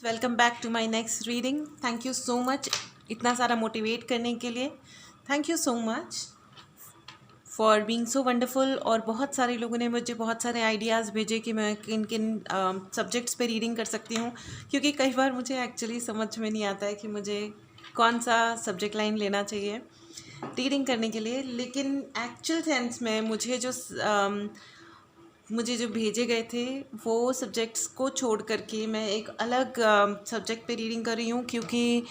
Welcome back to my next reading. Thank you so much इतना सारा motivate करने के लिए। Thank you so much for being so wonderful. और बहुत सारे लोगों ने मुझे बहुत सारे आइडियाज़ भेजे कि मैं किन किन सब्जेक्ट्स पे रीडिंग कर सकती हूँ, क्योंकि कई बार मुझे एक्चुअली समझ में नहीं आता है कि मुझे कौन सा सब्जेक्ट लाइन लेना चाहिए रीडिंग करने के लिए। लेकिन एक्चुअल सेंस में मुझे जो भेजे गए थे वो सब्जेक्ट्स को छोड़ करके मैं एक अलग सब्जेक्ट पे रीडिंग कर रही हूँ, क्योंकि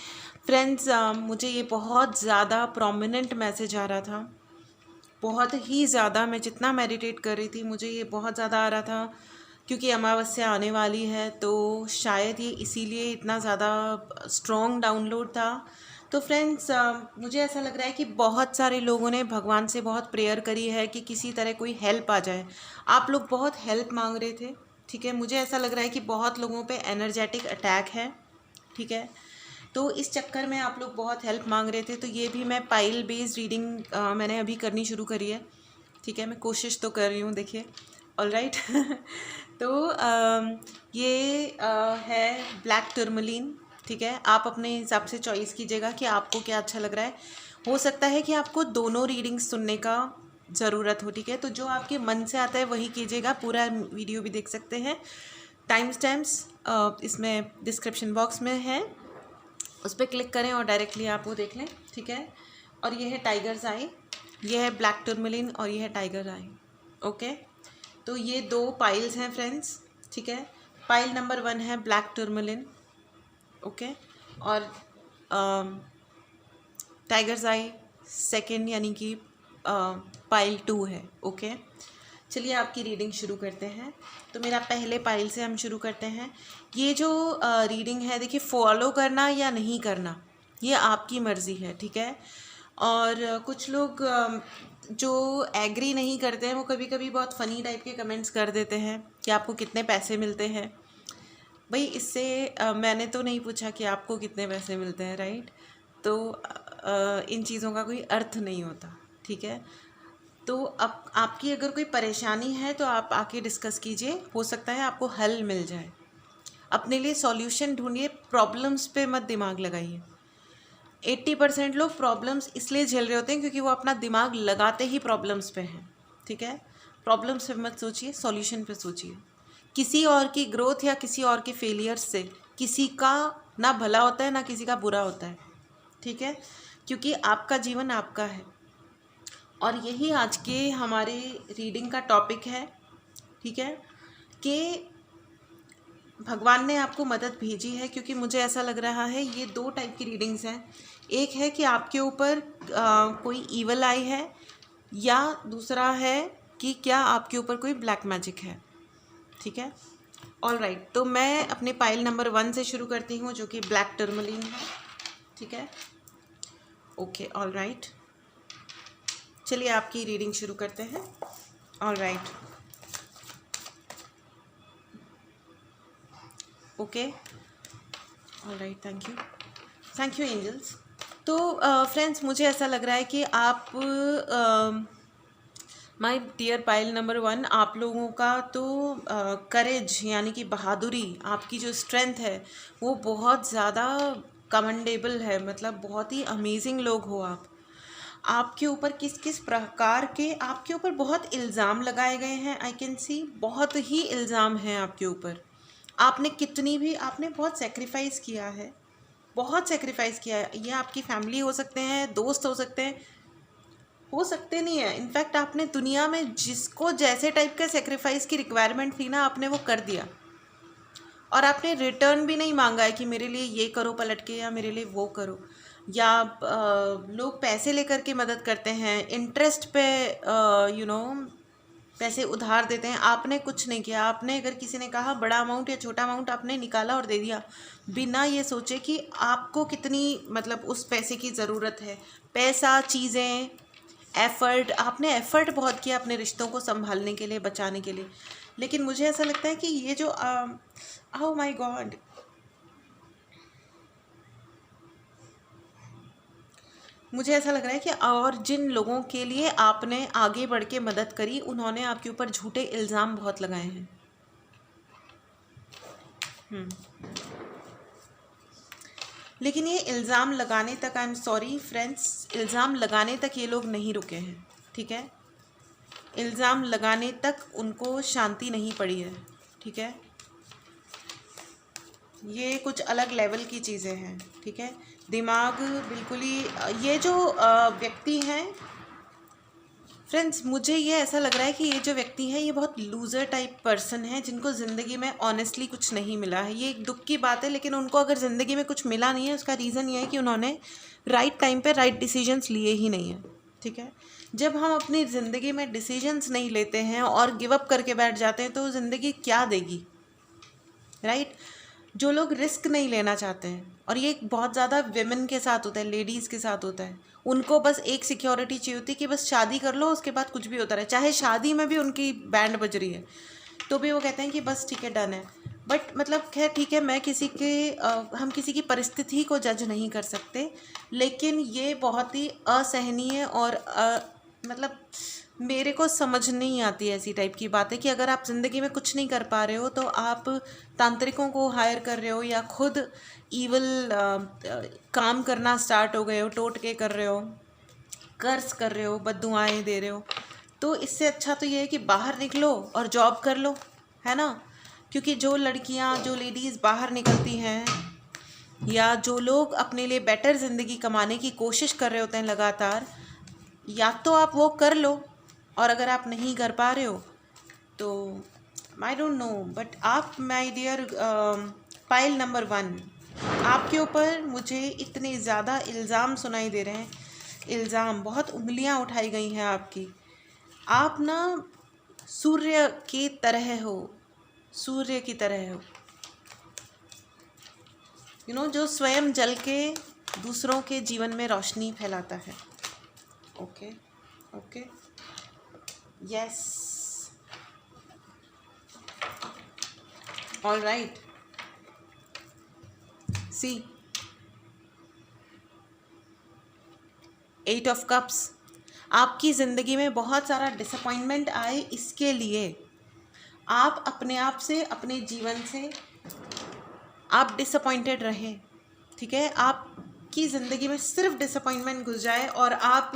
फ्रेंड्स मुझे ये बहुत ज़्यादा प्रोमिनेंट मैसेज आ रहा था, बहुत ही ज़्यादा। मैं जितना मेडिटेट कर रही थी मुझे ये बहुत ज़्यादा आ रहा था, क्योंकि अमावस्या आने वाली है तो शायद ये इसीलिए इतना ज़्यादा स्ट्रॉन्ग डाउनलोड था। तो फ्रेंड्स मुझे ऐसा लग रहा है कि बहुत सारे लोगों ने भगवान से बहुत प्रेयर करी है कि किसी तरह कोई हेल्प आ जाए। आप लोग बहुत हेल्प मांग रहे थे, ठीक है। मुझे ऐसा लग रहा है कि बहुत लोगों पे एनर्जेटिक अटैक है, ठीक है। तो इस चक्कर में आप लोग बहुत हेल्प मांग रहे थे। तो ये भी मैं पाइल बेस्ड रीडिंग मैंने अभी करनी शुरू करी है, ठीक है। मैं कोशिश तो कर रही हूँ, देखिए। ऑलराइट तो ये है ब्लैक टर्मलिन, ठीक है। आप अपने हिसाब से चॉइस कीजिएगा कि आपको क्या अच्छा लग रहा है। हो सकता है कि आपको दोनों रीडिंग्स सुनने का ज़रूरत हो, ठीक है। तो जो आपके मन से आता है वही कीजिएगा। पूरा वीडियो भी देख सकते हैं, टाइम स्टैम्प्स इसमें डिस्क्रिप्शन बॉक्स में है, उस पर क्लिक करें और डायरेक्टली आप वो देख लें, ठीक है। और ये है टाइगर्स आई, ये है ब्लैक टर्मलिन और ये है टाइगर आई, ओके। तो ये दो पाइल्स हैं फ्रेंड्स, ठीक है। पाइल नंबर 1 है ब्लैक टर्मलिन, ओके। और टाइगर्स आई सेकंड यानी कि पाइल 2 है, ओके। चलिए आपकी रीडिंग शुरू करते हैं। तो मेरा पहले पाइल से हम शुरू करते हैं। ये जो रीडिंग है, देखिए, फॉलो करना या नहीं करना ये आपकी मर्ज़ी है, ठीक है। और कुछ लोग जो एग्री नहीं करते हैं वो कभी कभी बहुत फ़नी टाइप के कमेंट्स कर देते हैं कि आपको कितने पैसे मिलते हैं। भाई इससे मैंने तो नहीं पूछा कि आपको कितने पैसे मिलते हैं, राइट। तो इन चीज़ों का कोई अर्थ नहीं होता, ठीक है। तो अब आपकी अगर कोई परेशानी है तो आप आके डिस्कस कीजिए, हो सकता है आपको हल मिल जाए। अपने लिए सॉल्यूशन ढूंढिए, प्रॉब्लम्स पे मत दिमाग लगाइए। 80% लोग प्रॉब्लम्स इसलिए झेल रहे होते हैं क्योंकि वो अपना दिमाग लगाते ही प्रॉब्लम्स पे हैं, ठीक है। प्रॉब्लम्स पे मत सोचिए, सॉल्यूशन पे सोचिए। किसी और की ग्रोथ या किसी और के फेलियर से किसी का ना भला होता है ना किसी का बुरा होता है, ठीक है। क्योंकि आपका जीवन आपका है। और यही आज के हमारे रीडिंग का टॉपिक है, ठीक है, कि भगवान ने आपको मदद भेजी है। क्योंकि मुझे ऐसा लग रहा है ये दो टाइप की रीडिंग्स हैं। एक है कि आपके ऊपर कोई ईवल आई है, या दूसरा है कि क्या आपके ऊपर कोई ब्लैक मैजिक है, ठीक है। ऑलराइट, तो मैं अपने पाइल नंबर 1 से शुरू करती हूँ जो कि ब्लैक टर्मलिन है, ठीक है। ओके, ऑलराइट, चलिए आपकी रीडिंग शुरू करते हैं। Alright, okay, alright, thank you angels. तो फ्रेंड्स मुझे ऐसा लग रहा है कि आप माय डियर पाइल नंबर 1, आप लोगों का तो करेज यानी कि बहादुरी, आपकी जो स्ट्रेंथ है वो बहुत ज़्यादा कमेंडेबल है। मतलब बहुत ही अमेजिंग लोग हो आप। आपके ऊपर किस किस प्रकार के आपके ऊपर बहुत इल्ज़ाम लगाए गए हैं। आई कैन सी बहुत ही इल्ज़ाम हैं आपके ऊपर। आपने बहुत सेक्रीफाइस किया है, बहुत सेक्रीफाइस किया है। ये आपकी फैमिली हो सकते हैं, दोस्त हो सकते हैं, हो सकते नहीं है। इनफैक्ट आपने दुनिया में जिसको जैसे टाइप का सेक्रीफाइस की रिक्वायरमेंट थी ना, आपने वो कर दिया। और आपने रिटर्न भी नहीं मांगा है कि मेरे लिए ये करो पलट के, या मेरे लिए वो करो। या लोग पैसे लेकर के मदद करते हैं, इंटरेस्ट पे पैसे उधार देते हैं। आपने कुछ नहीं किया। आपने अगर किसी ने कहा बड़ा अमाउंट या छोटा अमाउंट, आपने निकाला और दे दिया, बिना ये सोचे कि आपको कितनी मतलब उस पैसे की ज़रूरत है। पैसा, चीज़ें, एफ़र्ट, आपने एफ़र्ट बहुत किया अपने रिश्तों को संभालने के लिए, बचाने के लिए। लेकिन मुझे ऐसा लगता है कि ये जो ओह माय गॉड, मुझे ऐसा लग रहा है कि और जिन लोगों के लिए आपने आगे बढ़ के मदद करी, उन्होंने आपके ऊपर झूठे इल्ज़ाम बहुत लगाए हैं। लेकिन ये इल्ज़ाम लगाने तक, आई एम सॉरी फ्रेंड्स, इल्ज़ाम लगाने तक ये लोग नहीं रुके हैं, ठीक है। इल्ज़ाम लगाने तक उनको शांति नहीं पड़ी है, ठीक है। ये कुछ अलग लेवल की चीज़ें हैं, ठीक है। दिमाग बिल्कुल ही, ये जो व्यक्ति हैं फ्रेंड्स, मुझे ये ऐसा लग रहा है कि ये जो व्यक्ति है ये बहुत लूज़र टाइप पर्सन है, जिनको ज़िंदगी में ऑनेस्टली कुछ नहीं मिला है। ये एक दुख की बात है, लेकिन उनको अगर ज़िंदगी में कुछ मिला नहीं है, उसका रीज़न ये है कि उन्होंने राइट टाइम पे राइट डिसीजंस लिए ही नहीं है, ठीक है। जब हम अपनी ज़िंदगी में डिसीजंस नहीं लेते हैं और गिव अप करके बैठ जाते हैं तो ज़िंदगी क्या देगी, राइट। जो लोग रिस्क नहीं लेना चाहते हैं, और ये बहुत ज़्यादा विमेन के साथ होता है, लेडीज़ के साथ होता है, उनको बस एक सिक्योरिटी चाहिए होती है कि बस शादी कर लो, उसके बाद कुछ भी होता रहे। चाहे शादी में भी उनकी बैंड बज रही है तो भी वो कहते हैं कि बस ठीक है, डन है। बट मतलब खैर ठीक है, मैं किसी के हम किसी की परिस्थिति को जज नहीं कर सकते, लेकिन ये बहुत ही असहनीय और मतलब मेरे को समझ नहीं आती ऐसी टाइप की बात है कि अगर आप ज़िंदगी में कुछ नहीं कर पा रहे हो तो आप तांत्रिकों को हायर कर रहे हो या खुद ईवल काम करना स्टार्ट हो गए हो, टोटके कर रहे हो, कर्ज कर रहे हो, बद्दुआएं दे रहे हो। तो इससे अच्छा तो ये है कि बाहर निकलो और जॉब कर लो, है ना। क्योंकि जो लड़कियां, जो लेडीज़ बाहर निकलती हैं या जो लोग अपने लिए बेटर ज़िंदगी कमाने की कोशिश कर रहे होते हैं लगातार, या तो आप वो कर लो, और अगर आप नहीं कर पा रहे हो तो आई डोंट नो, बट आप माय डियर पाइल नंबर 1, आपके ऊपर मुझे इतने ज़्यादा इल्ज़ाम सुनाई दे रहे हैं, इल्ज़ाम, बहुत उंगलियां उठाई गई हैं आपकी। आप ना सूर्य की तरह हो, सूर्य की तरह हो, यू नो, जो स्वयं जल के दूसरों के जीवन में रोशनी फैलाता है। Okay okay, yes, all right. See 8 of cups, आपकी ज़िंदगी में बहुत सारा डिसअपॉइंटमेंट आए, इसके लिए आप अपने आप से, अपने जीवन से आप डिसअपॉइंटेड रहें, ठीक है। आपकी ज़िंदगी में सिर्फ डिसअपॉइंटमेंट घुस जाए और आप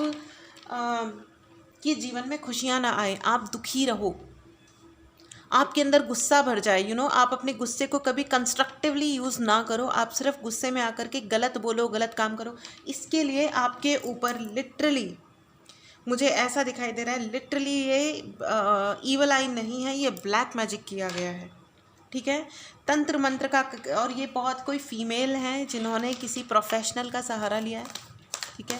कि जीवन में खुशियाँ ना आए, आप दुखी रहो, आपके अंदर गुस्सा भर जाए, यू नो, आप अपने गुस्से को कभी कंस्ट्रक्टिवली यूज़ ना करो, आप सिर्फ गुस्से में आकर के गलत बोलो, गलत काम करो। इसके लिए आपके ऊपर लिटरली मुझे ऐसा दिखाई दे रहा है, लिटरली ये ईवल आई नहीं है, ये ब्लैक मैजिक किया गया है, ठीक है। तंत्र मंत्र का, और ये बहुत कोई फीमेल हैं जिन्होंने किसी प्रोफेशनल का सहारा लिया है, ठीक है,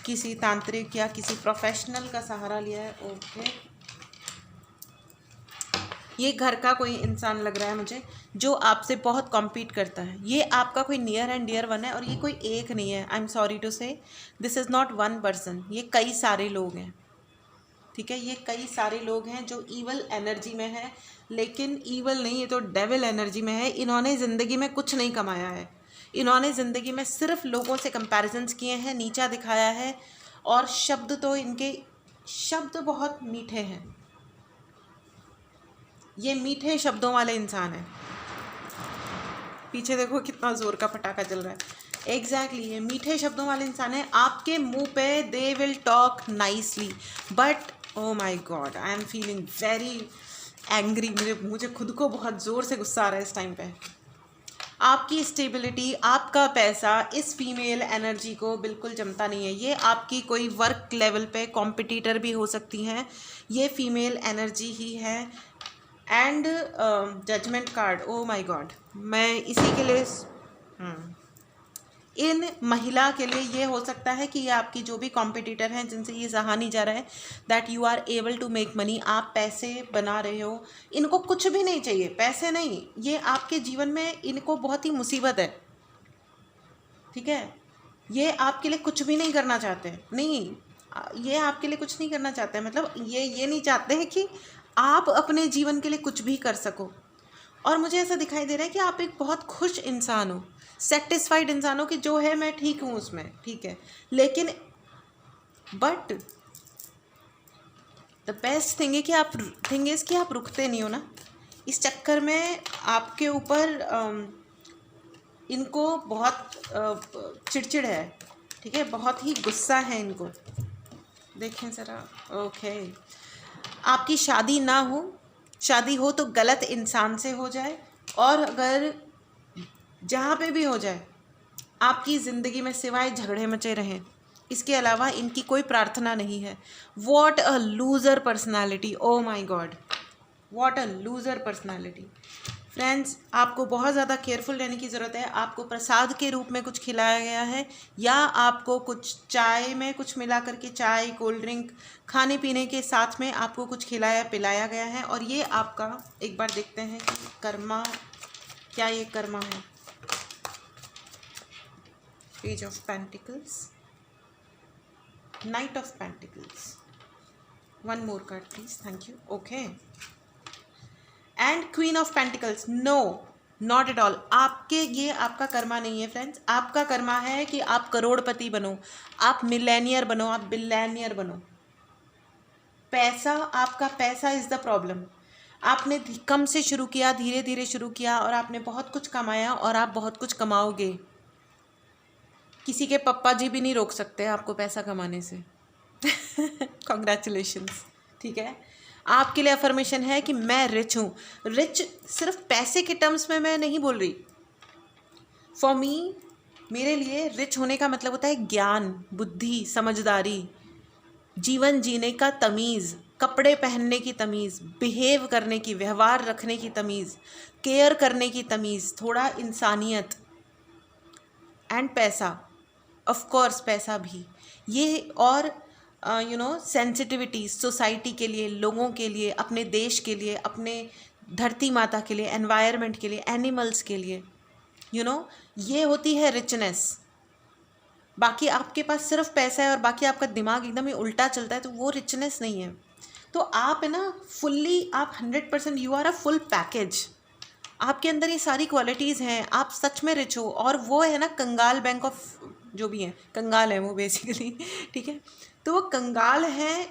किसी तांत्रिक या किसी प्रोफेशनल का सहारा लिया है। ओके, ये घर का कोई इंसान लग रहा है मुझे जो आपसे बहुत कॉम्पीट करता है। ये आपका कोई नियर एंड डियर वन है, और ये कोई एक नहीं है। आई एम सॉरी टू से, this is not one person, ये कई सारे लोग हैं, ठीक है। ये कई सारे लोग हैं जो ईवल एनर्जी में है, लेकिन ईवल नहीं, ये तो डेविल एनर्जी में है। इन्होंने ज़िंदगी में कुछ नहीं कमाया है, इन्होंने ज़िंदगी में सिर्फ लोगों से कंपैरिजन्स किए हैं, नीचा दिखाया है, और शब्द तो इनके शब्द बहुत मीठे हैं, ये मीठे शब्दों वाले इंसान है। पीछे देखो कितना ज़ोर का पटाखा चल रहा है। एग्जैक्टली ये मीठे शब्दों वाले इंसान है। आपके मुंह पे they will talk nicely, but O my God, I am feeling very angry. मुझे खुद को बहुत ज़ोर से गुस्सा आ रहा है इस टाइम पे। आपकी स्टेबिलिटी, आपका पैसा इस फीमेल एनर्जी को बिल्कुल जमता नहीं है। ये आपकी कोई वर्क लेवल पे कॉम्पिटिटर भी हो सकती हैं, ये फीमेल एनर्जी ही है। And judgement card, oh my god, मैं इसी के लिए इन महिला के लिए ये हो सकता है कि ये आपकी जो भी कॉम्पिटिटर हैं जिनसे ये सहा नहीं जा रहा है, that you are able to make money, आप पैसे बना रहे हो। इनको कुछ भी नहीं चाहिए, पैसे नहीं, ये आपके जीवन में इनको बहुत ही मुसीबत है, ठीक है। ये आपके लिए कुछ भी नहीं करना चाहते, नहीं, ये आपके लिए कुछ नहीं करना चाहते, मतलब ये नहीं चाहते हैं कि आप अपने जीवन के लिए कुछ भी कर सको। और मुझे ऐसा दिखाई दे रहा है कि आप एक बहुत खुश इंसान हो, सेटिस्फाइड इंसान हो कि जो है मैं ठीक हूँ उसमें, ठीक है। लेकिन बट द बेस्ट थिंग है कि आप रुकते नहीं हो ना। इस चक्कर में आपके ऊपर इनको बहुत चिड़चिड़ है, ठीक है, बहुत ही गुस्सा है इनको। देखें ज़रा। ओके, आपकी शादी ना हो, शादी हो तो गलत इंसान से हो जाए, और अगर जहाँ पे भी हो जाए आपकी ज़िंदगी में सिवाय झगड़े मचे रहें, इसके अलावा इनकी कोई प्रार्थना नहीं है। What a loser personality, oh my god, what a loser personality. Friends, आपको बहुत ज़्यादा केयरफुल रहने की ज़रूरत है। आपको प्रसाद के रूप में कुछ खिलाया गया है, या आपको कुछ चाय में कुछ मिला करके, चाय कोल्ड ड्रिंक खाने पीने के साथ में आपको कुछ खिलाया पिलाया गया है, और ये आपका, एक बार देखते हैं कि कर्मा, क्या ये कर्मा है। Page of pentacles, knight of pentacles, one more card please, thank you. Okay, and queen of pentacles, no not at all. आपके, ये आपका कर्मा नहीं है फ्रेंड्स। आपका कर्मा है कि आप करोड़पति बनो, आप मिलेनियर बनो, आप बिलियनियर बनो। पैसा, आपका पैसा इज़ द प्रॉब्लम। आपने कम से शुरू किया, धीरे धीरे शुरू किया, और आपने बहुत कुछ कमाया, और आप बहुत कुछ कमाओगे। किसी के पप्पा जी भी नहीं रोक सकते आपको पैसा कमाने से। कॉन्ग्रेचुलेशंस, ठीक है। आपके लिए अफर्मेशन है कि मैं रिच हूँ। रिच सिर्फ पैसे के टर्म्स में मैं नहीं बोल रही। फॉर मी, मेरे लिए रिच होने का मतलब होता है ज्ञान, बुद्धि, समझदारी, जीवन जीने का तमीज़, कपड़े पहनने की तमीज़, बिहेव करने की, व्यवहार रखने की तमीज़, केयर करने की तमीज़, थोड़ा इंसानियत, एंड पैसा, ऑफ कोर्स पैसा भी ये, और सेंसिटिविटी सोसाइटी के लिए, लोगों के लिए, अपने देश के लिए, अपने धरती माता के लिए, एनवायरनमेंट के लिए, एनिमल्स के लिए, ये होती है रिचनेस। बाकी आपके पास सिर्फ पैसा है और बाकी आपका दिमाग एकदम ही उल्टा चलता है, तो वो रिचनेस नहीं है। तो आप है ना, फुल्ली आप 100%, you are a full package. आपके अंदर ये सारी क्वालिटीज़ हैं, आप सच में रिच हो। और वो है ना कंगाल बैंक ऑफ, जो भी है कंगाल है वो बेसिकली, ठीक है। तो वो कंगाल है,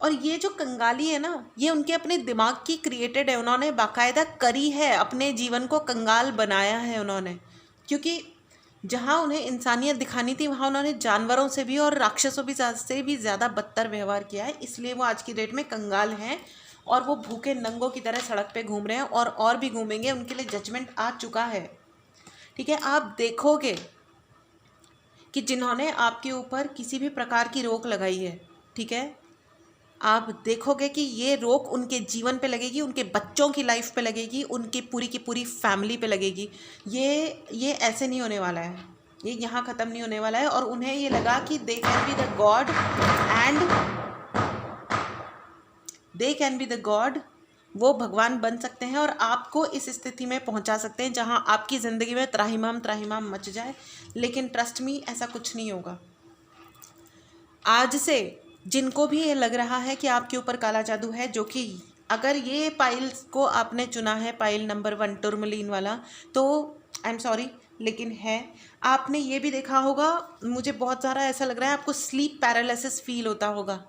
और ये जो कंगाली है ना, ये उनके अपने दिमाग की क्रिएटेड है। उन्होंने बाकायदा करी है, अपने जीवन को कंगाल बनाया है उन्होंने, क्योंकि जहाँ उन्हें इंसानियत दिखानी थी वहाँ उन्होंने जानवरों से भी और राक्षसों से भी ज़्यादा बदतर व्यवहार किया है। इसलिए वो आज की डेट में कंगाल हैं, और वो भूखे नंगों की तरह सड़क पे घूम रहे हैं, और भी घूमेंगे। उनके लिए जजमेंट आ चुका है, ठीक है। आप देखोगे कि जिन्होंने आपके ऊपर किसी भी प्रकार की रोक लगाई है, ठीक है, आप देखोगे कि ये रोक उनके जीवन पे लगेगी, उनके बच्चों की लाइफ पे लगेगी, उनकी की पूरी फैमिली पे लगेगी। ये ऐसे नहीं होने वाला है, ये यहाँ ख़त्म नहीं होने वाला है। और उन्हें ये लगा कि they can be the God, and they can be the God, वो भगवान बन सकते हैं और आपको इस स्थिति में पहुंचा सकते हैं जहां आपकी ज़िंदगी में त्राहिमाम त्राहिमाम मच जाए। लेकिन ट्रस्ट मी, ऐसा कुछ नहीं होगा। आज से जिनको भी ये लग रहा है कि आपके ऊपर काला जादू है, जो कि अगर ये पाइल्स को आपने चुना है, पाइल नंबर 1 टुर्मलिन वाला, तो आई एम सॉरी, लेकिन है। आपने ये भी देखा होगा, मुझे बहुत ज़्यादा ऐसा लग रहा है आपको स्लीप पैरालिसिस फील होता होगा,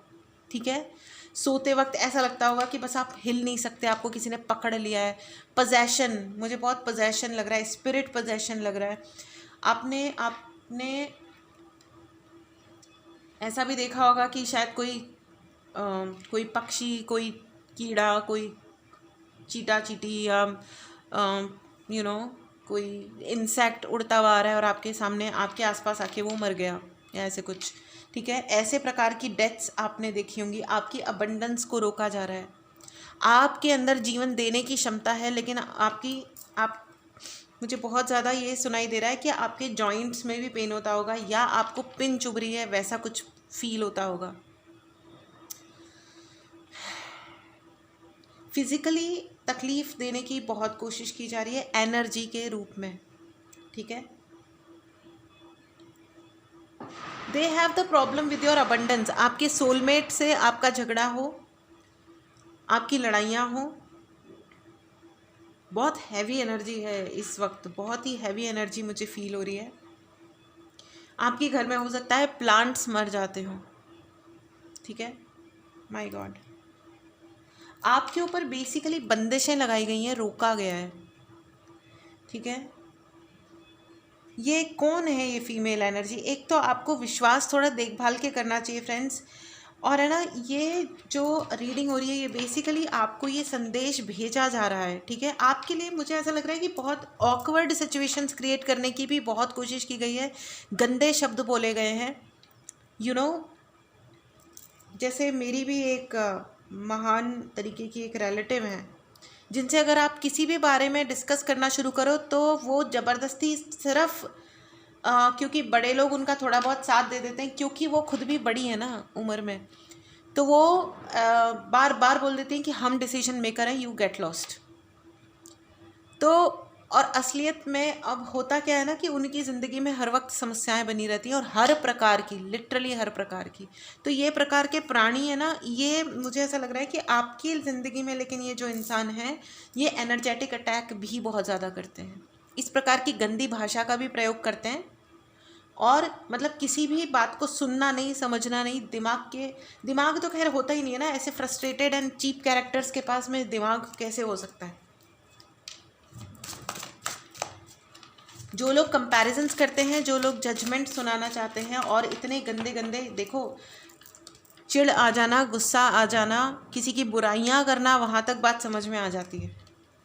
ठीक है। सोते वक्त ऐसा लगता होगा कि बस आप हिल नहीं सकते, आपको किसी ने पकड़ लिया है। पजेशन, मुझे बहुत पजेशन लग रहा है, स्पिरिट पजेशन लग रहा है। आपने ऐसा भी देखा होगा कि शायद कोई पक्षी, कोई कीड़ा, कोई चीटा चीटी, या कोई इंसेक्ट उड़ता हुआ आ रहा है और आपके सामने, आपके आसपास आके वो मर गया, या ऐसे कुछ, ठीक है। ऐसे प्रकार की डेथ्स आपने देखी होंगी। आपकी अबंडेंस को रोका जा रहा है। आपके अंदर जीवन देने की क्षमता है, लेकिन मुझे बहुत ज़्यादा ये सुनाई दे रहा है कि आपके जॉइंट्स में भी पेन होता होगा, या आपको पिन चुभ रही है, वैसा कुछ फील होता होगा। फिज़िकली तकलीफ़ देने की बहुत कोशिश की जा रही है एनर्जी के रूप में, ठीक है। They have the problem with your abundance. आपके सोलमेट से आपका झगड़ा हो, आपकी लड़ाइयाँ हो। बहुत हैवी एनर्जी है इस वक्त, बहुत ही हैवी एनर्जी मुझे फील हो रही है। आपके घर में हो सकता है प्लांट्स मर जाते हो, ठीक है। माय गॉड, आपके ऊपर बेसिकली बंदिशें लगाई गई हैं, रोका गया है, ठीक है। ये कौन है ये फीमेल एनर्जी? एक तो आपको विश्वास थोड़ा देखभाल के करना चाहिए फ्रेंड्स। और है ना, ये जो रीडिंग हो रही है ये बेसिकली आपको ये संदेश भेजा जा रहा है, ठीक है। आपके लिए मुझे ऐसा लग रहा है कि बहुत ऑकवर्ड सिचुएशंस क्रिएट करने की भी बहुत कोशिश की गई है, गंदे शब्द बोले गए हैं, यू नो। जैसे मेरी भी एक महान तरीके की एक रिलेटिव है, जिनसे अगर आप किसी भी बारे में डिस्कस करना शुरू करो तो वो ज़बरदस्ती सिर्फ क्योंकि बड़े लोग उनका थोड़ा बहुत साथ दे देते हैं, क्योंकि वो खुद भी बड़ी है ना उम्र में, तो वो बार बार बोल देती हैं कि हम डिसीजन मेकर हैं, यू गेट लॉस्ट। तो और असलियत में अब होता क्या है ना कि उनकी ज़िंदगी में हर वक्त समस्याएं बनी रहती हैं, और हर प्रकार की, लिटरली हर प्रकार की। तो ये प्रकार के प्राणी है ना, ये मुझे ऐसा लग रहा है कि आपकी ज़िंदगी में, लेकिन ये जो इंसान है ये एनर्जेटिक अटैक भी बहुत ज़्यादा करते हैं, इस प्रकार की गंदी भाषा का भी प्रयोग करते हैं, और मतलब किसी भी बात को सुनना नहीं, समझना नहीं, दिमाग तो खैर होता ही नहीं है ना, ऐसे फ्रस्ट्रेटेड एंड चीप कैरेक्टर्स के पास में दिमाग कैसे हो सकता है। जो लोग कंपैरिजंस करते हैं, जो लोग जजमेंट सुनाना चाहते हैं, और इतने गंदे गंदे, देखो, चिढ़ आ जाना, गुस्सा आ जाना, किसी की बुराइयां करना, वहाँ तक बात समझ में आ जाती है।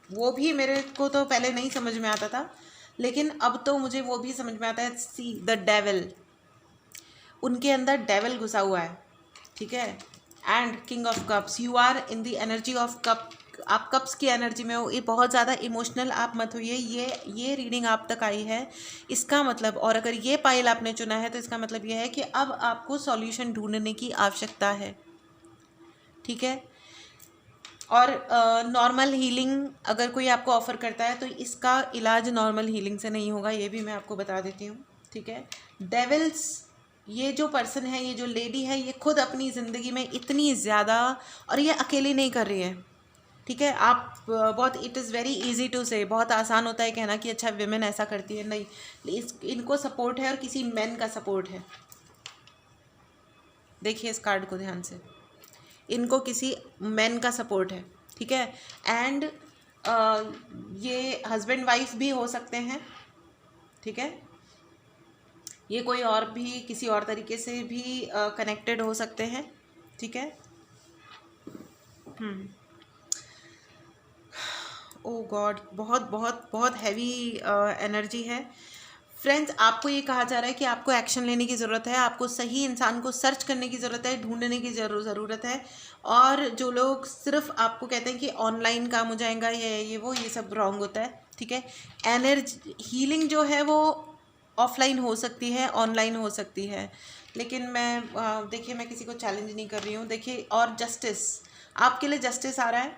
वो भी मेरे को तो पहले नहीं समझ में आता था, लेकिन अब तो मुझे वो भी समझ में आता है। सी द डेविल, उनके अंदर डेविल घुसा हुआ है, ठीक है। And king of cups, you are in the energy of cup, आप कप्स की एनर्जी में हो। ये बहुत ज़्यादा इमोशनल आप मत होइए। ये रीडिंग आप तक आई है, इसका मतलब, और अगर ये पाइल आपने चुना है तो इसका मतलब ये है कि अब आपको सॉल्यूशन ढूंढने की आवश्यकता है, ठीक है। और नॉर्मल हीलिंग अगर कोई आपको ऑफ़र करता है तो इसका इलाज नॉर्मल हीलिंग से नहीं होगा, ये भी मैं आपको बता देती हूँ, ठीक है। डेविल्स, ये जो पर्सन है, ये जो लेडी है, ये खुद अपनी ज़िंदगी में इतनी ज़्यादा, और ये अकेली नहीं कर रही है, ठीक है। आप बहुत, it is very easy to say, बहुत आसान होता है कहना कि अच्छा विमेन ऐसा करती है, नहीं, इनको सपोर्ट है और किसी मैन का सपोर्ट है। देखिए इस कार्ड को ध्यान से, इनको किसी मैन का सपोर्ट है, ठीक है। एंड ये हस्बैंड वाइफ भी हो सकते हैं, ठीक है। ये कोई और भी, किसी और तरीके से भी कनेक्टेड हो सकते हैं, ठीक है। ओ गॉड, बहुत बहुत बहुत हैवी एनर्जी है फ्रेंड्स। आपको ये कहा जा रहा है कि आपको एक्शन लेने की ज़रूरत है, आपको सही इंसान को सर्च करने की ज़रूरत है, ढूंढने की ज़रूरत है। और जो लोग सिर्फ आपको कहते हैं कि ऑनलाइन काम हो जाएगा, ये वो, ये सब रॉन्ग होता है, ठीक है। एनर्जी हीलिंग जो है वो ऑफलाइन हो सकती है, ऑनलाइन हो सकती है, लेकिन मैं देखिए, मैं किसी को चैलेंज नहीं कर रही हूँ। देखिए, और जस्टिस, आपके लिए जस्टिस आ रहा है,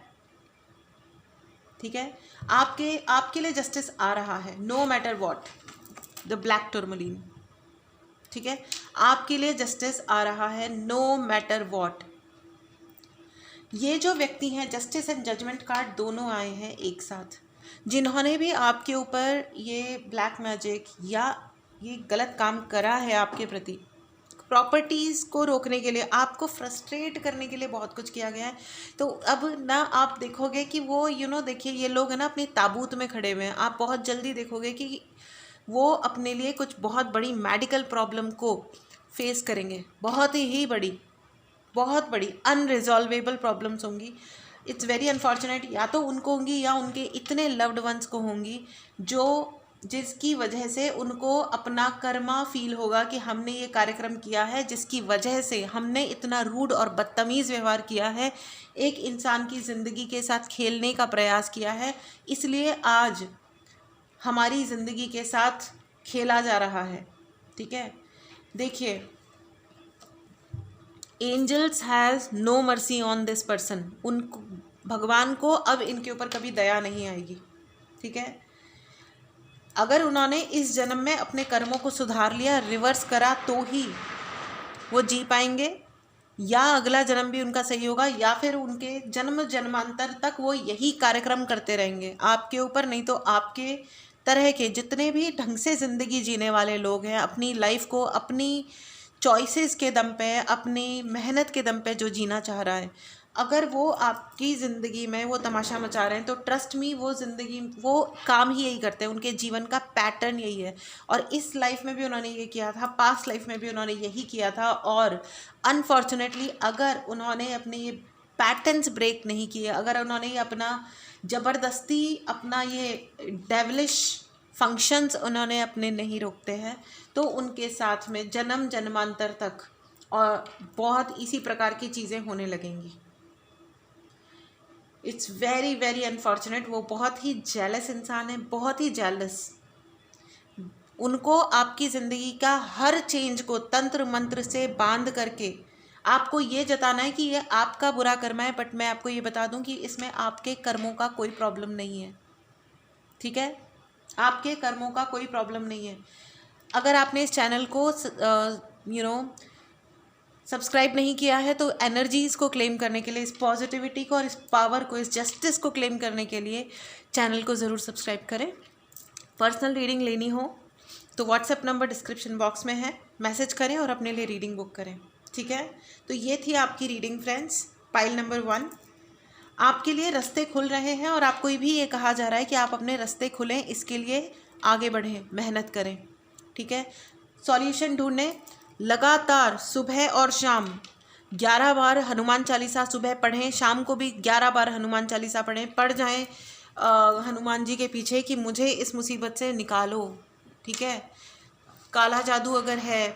ठीक है। आपके लिए जस्टिस आ रहा है, no matter what, the black tourmaline, ठीक है। आपके लिए जस्टिस आ रहा है, नो मैटर वॉट। ये जो व्यक्ति हैं, जस्टिस एंड जजमेंट कार्ड दोनों आए हैं एक साथ, जिन्होंने भी आपके ऊपर ये ब्लैक मैजिक या ये गलत काम करा है आपके प्रति, प्रॉपर्टीज़ को रोकने के लिए, आपको फ्रस्ट्रेट करने के लिए बहुत कुछ किया गया है। तो अब ना आप देखोगे कि वो देखिए, ये लोग है ना अपनी ताबूत में खड़े हुए हैं। आप बहुत जल्दी देखोगे कि वो अपने लिए कुछ बहुत बड़ी मेडिकल प्रॉब्लम को फेस करेंगे, बहुत ही बड़ी अनरिजॉल्वेबल प्रॉब्लम्स होंगी। इट्स वेरी अनफॉर्चुनेट, या तो उनको होंगी या उनके इतने लव्ड वंस को होंगी, जिसकी वजह से उनको अपना कर्मा फील होगा कि हमने ये कार्यक्रम किया है, जिसकी वजह से हमने इतना रूड और बदतमीज़ व्यवहार किया है, एक इंसान की ज़िंदगी के साथ खेलने का प्रयास किया है, इसलिए आज हमारी ज़िंदगी के साथ खेला जा रहा है, ठीक है। देखिए, angels has no mercy on this person, उनको, भगवान को अब इनके ऊपर कभी दया नहीं आएगी, ठीक है। अगर उन्होंने इस जन्म में अपने कर्मों को सुधार लिया, रिवर्स करा, तो ही वो जी पाएंगे, या अगला जन्म भी उनका सही होगा, या फिर उनके जन्म जन्मांतर तक वो यही कार्यक्रम करते रहेंगे आपके ऊपर। नहीं तो आपके तरह के जितने भी ढंग से ज़िंदगी जीने वाले लोग हैं, अपनी लाइफ को अपनी चॉइसेस के दम पे, अपनी मेहनत के दम पे जो जीना चाह रहा है, अगर वो आपकी ज़िंदगी में वो तमाशा मचा रहे हैं तो ट्रस्ट मी वो ज़िंदगी वो काम ही यही करते हैं, उनके जीवन का पैटर्न यही है। और इस लाइफ में भी उन्होंने ये किया था, पास्ट लाइफ में भी उन्होंने यही किया था। और अनफॉर्चुनेटली अगर उन्होंने अपने ये पैटर्न्स ब्रेक नहीं किए, अगर उन्होंने ये अपना ज़बरदस्ती अपना ये डेविलिश फंक्शंस उन्होंने अपने नहीं रोकते हैं, तो उनके साथ में जन्म जन्मांतर तक और बहुत इसी प्रकार की चीज़ें होने लगेंगी। It's very very unfortunate. वो बहुत ही जेलस इंसान है, बहुत ही जेलस। उनको आपकी ज़िंदगी का हर चेंज को तंत्र मंत्र से बांध करके आपको ये जताना है कि ये आपका बुरा कर्म है। बट मैं आपको ये बता दूं कि इसमें आपके कर्मों का कोई प्रॉब्लम नहीं है, ठीक है? आपके कर्मों का कोई प्रॉब्लम नहीं है। अगर आपने इस चैनल को सब्सक्राइब नहीं किया है तो एनर्जीज़ को क्लेम करने के लिए, इस पॉजिटिविटी को और इस पावर को, इस जस्टिस को क्लेम करने के लिए चैनल को ज़रूर सब्सक्राइब करें। पर्सनल रीडिंग लेनी हो तो व्हाट्सएप नंबर डिस्क्रिप्शन बॉक्स में है, मैसेज करें और अपने लिए रीडिंग बुक करें, ठीक है? तो ये थी आपकी रीडिंग फ्रेंड्स, पाइल नंबर 1। आपके लिए रास्ते खुल रहे हैं और आपको भी ये कहा जा रहा है कि आप अपने रास्ते खुलें, इसके लिए आगे बढ़ें, मेहनत करें, ठीक है? सॉल्यूशन ढूंढें। लगातार सुबह और शाम 11 बार हनुमान चालीसा सुबह पढ़ें, शाम को भी 11 बार हनुमान चालीसा पढ़ें। पढ़ जाएं हनुमान जी के पीछे कि मुझे इस मुसीबत से निकालो, ठीक है? काला जादू अगर है,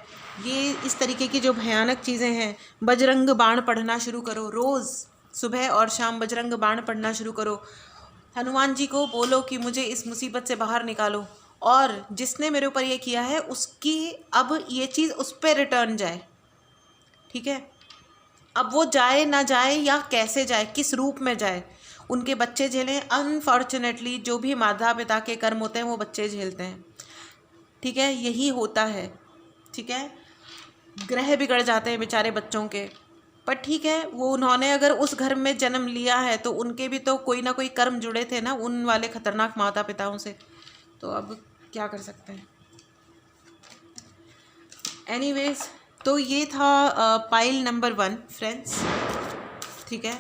ये इस तरीके की जो भयानक चीज़ें हैं, बजरंग बाण पढ़ना शुरू करो। रोज़ सुबह और शाम बजरंग बाण पढ़ना शुरू करो। हनुमान जी को बोलो कि मुझे इस मुसीबत से बाहर निकालो, और जिसने मेरे ऊपर ये किया है उसकी अब ये चीज़ उस पर रिटर्न जाए, ठीक है? अब वो जाए ना जाए या कैसे जाए, किस रूप में जाए, उनके बच्चे झेलें। अनफॉर्चुनेटली जो भी माता पिता के कर्म होते हैं वो बच्चे झेलते हैं, ठीक है? यही होता है, ठीक है? ग्रह बिगड़ जाते हैं बेचारे बच्चों के, पर ठीक है, वो उन्होंने अगर उस घर में जन्म लिया है तो उनके भी तो कोई ना कोई कर्म जुड़े थे ना उन वाले खतरनाक माता पिताओं से, तो अब क्या कर सकते हैं। एनीवेज, तो ये था पाइल नंबर 1 फ्रेंड्स, ठीक है?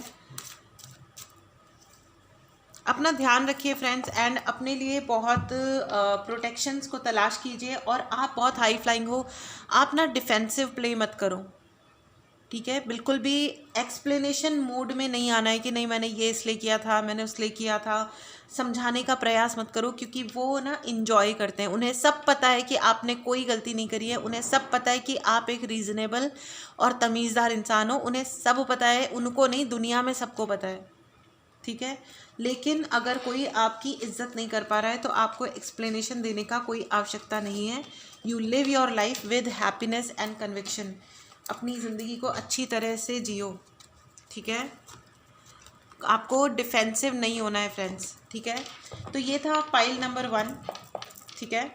अपना ध्यान रखिए फ्रेंड्स, एंड अपने लिए बहुत प्रोटेक्शंस को तलाश कीजिए। और आप बहुत हाई फ्लाइंग हो, आप ना डिफेंसिव प्ले मत करो, ठीक है? बिल्कुल भी एक्सप्लेनेशन मोड में नहीं आना है कि नहीं मैंने ये इसलिए किया था, मैंने उसलिए किया था। समझाने का प्रयास मत करो, क्योंकि वो ना इंजॉय करते हैं। उन्हें सब पता है कि आपने कोई गलती नहीं करी है, उन्हें सब पता है कि आप एक रीज़नेबल और तमीज़दार इंसान हो, उन्हें सब पता है। उनको नहीं, दुनिया में सबको पता है, ठीक है? लेकिन अगर कोई आपकी इज्जत नहीं कर पा रहा है तो आपको एक्सप्लेनेशन देने का कोई आवश्यकता नहीं है। You live your life with happiness and conviction. अपनी ज़िंदगी को अच्छी तरह से जियो, ठीक है? आपको डिफेंसिव नहीं होना है फ्रेंड्स, ठीक है? तो ये था पाइल नंबर 1, ठीक है?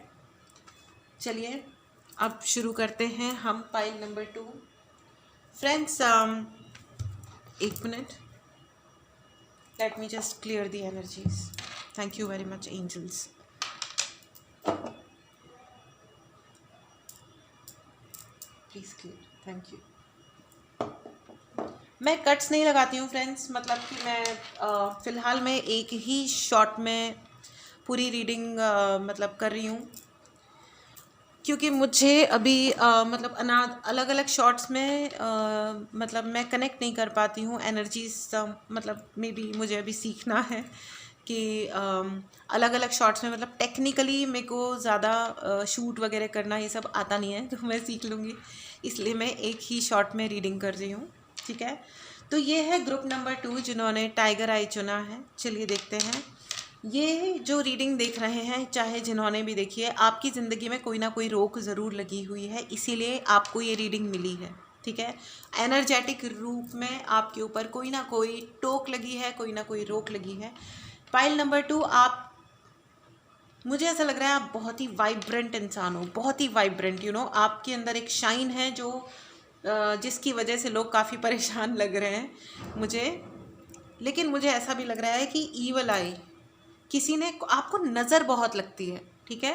चलिए अब शुरू करते हैं हम पाइल नंबर 2 फ्रेंड्स। एक minute, let me just clear the energies. Thank you very much angels. Please clear. Thank you. मैं कट्स नहीं लगाती हूँ फ्रेंड्स, मतलब कि मैं फ़िलहाल मैं एक ही शॉट में पूरी रीडिंग मतलब कर रही हूँ, क्योंकि मुझे अभी मतलब अलग अलग शॉट्स में मतलब मैं कनेक्ट नहीं कर पाती हूँ एनर्जीज। मतलब मे बी मुझे अभी सीखना है कि अलग अलग शॉट्स में, मतलब टेक्निकली मेरे को ज़्यादा शूट वगैरह करना ये सब आता नहीं है, तो मैं सीख लूँगी, इसलिए मैं एक ही शॉट में रीडिंग कर रही हूँ, ठीक है? तो ये है ग्रुप नंबर 2 जिन्होंने टाइगर आई चुना है। चलिए देखते हैं। ये जो रीडिंग देख रहे हैं, चाहे जिन्होंने भी देखी है, आपकी ज़िंदगी में कोई ना कोई रोक ज़रूर लगी हुई है, इसीलिए आपको ये रीडिंग मिली है, ठीक है? एनर्जेटिक रूप में आपके ऊपर कोई ना कोई टोक लगी है, कोई ना कोई रोक लगी है। पाइल नंबर 2, आप, मुझे ऐसा लग रहा है आप बहुत ही वाइब्रेंट इंसान हो, बहुत ही वाइब्रेंट, आपके अंदर एक शाइन है जो जिसकी वजह से लोग काफ़ी परेशान लग रहे हैं मुझे। लेकिन मुझे ऐसा भी लग रहा है कि ईवल आई, किसी ने आपको नज़र बहुत लगती है, ठीक है?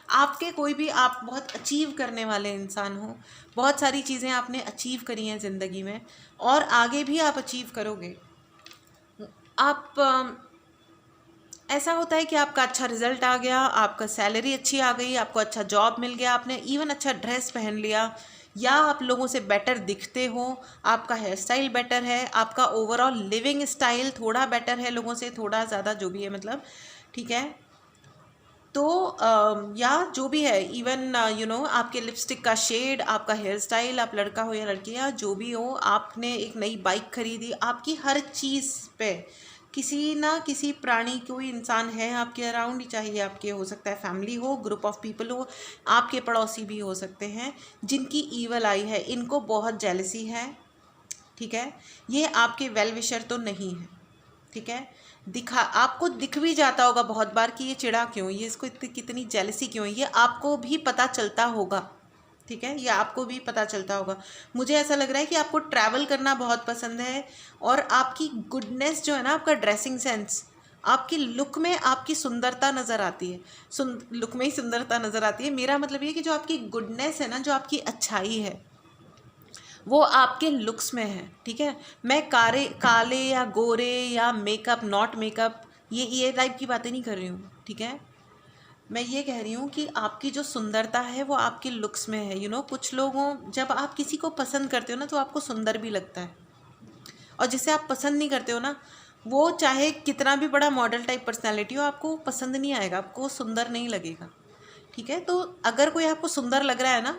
आपके कोई भी, आप बहुत अचीव करने वाले इंसान हो, बहुत सारी चीज़ें आपने अचीव करी हैं ज़िंदगी में और आगे भी आप अचीव करोगे। आप ऐसा होता है कि आपका अच्छा रिजल्ट आ गया, आपका सैलरी अच्छी आ गई, आपको अच्छा जॉब मिल गया, आपने इवन अच्छा ड्रेस पहन लिया, या आप लोगों से बेटर दिखते हो, आपका हेयर स्टाइल बेटर है, आपका ओवरऑल लिविंग स्टाइल थोड़ा बेटर है लोगों से, थोड़ा ज़्यादा जो भी है मतलब, ठीक है। तो या जो भी है, इवन आपके लिपस्टिक का शेड, आपका हेयर स्टाइल, आप लड़का हो या लड़की, या जो भी हो, आपने एक नई बाइक खरीदी, आपकी हर चीज़ पे किसी ना किसी प्राणी, कोई इंसान है आपके अराउंड, चाहे आपके हो सकता है फैमिली हो, ग्रुप ऑफ पीपल हो, आपके पड़ोसी भी हो सकते हैं, जिनकी ईवल आई है, इनको बहुत जेलसी है, ठीक है। ये आपके वेल विशर तो नहीं है, ठीक है। दिखा, आपको दिख भी जाता होगा बहुत बार कि ये चिढ़ा क्यों, ये इसको कितनी जेलसी क्यों है, ये आपको भी पता चलता होगा, ठीक है, ये आपको भी पता चलता होगा। मुझे ऐसा लग रहा है कि आपको ट्रैवल करना बहुत पसंद है, और आपकी गुडनेस जो है ना, आपका ड्रेसिंग सेंस, आपकी लुक में आपकी सुंदरता नज़र आती है, लुक में ही सुंदरता नज़र आती है। मेरा मतलब ये कि जो आपकी गुडनेस है ना, जो आपकी अच्छाई है, वो आपके लुक्स में है, ठीक है। मैं काले या गोरे या मेकअप नॉट मेकअप, ये टाइप की बातें नहीं कर रही हूँ, ठीक है। मैं ये कह रही हूँ कि आपकी जो सुंदरता है वो आपके लुक्स में है। कुछ लोगों, जब आप किसी को पसंद करते हो ना, तो आपको सुंदर भी लगता है, और जिसे आप पसंद नहीं करते हो ना, वो चाहे कितना भी बड़ा मॉडल टाइप पर्सनैलिटी हो, आपको पसंद नहीं आएगा, आपको सुंदर नहीं लगेगा, ठीक है। तो अगर कोई आपको सुंदर लग रहा है ना,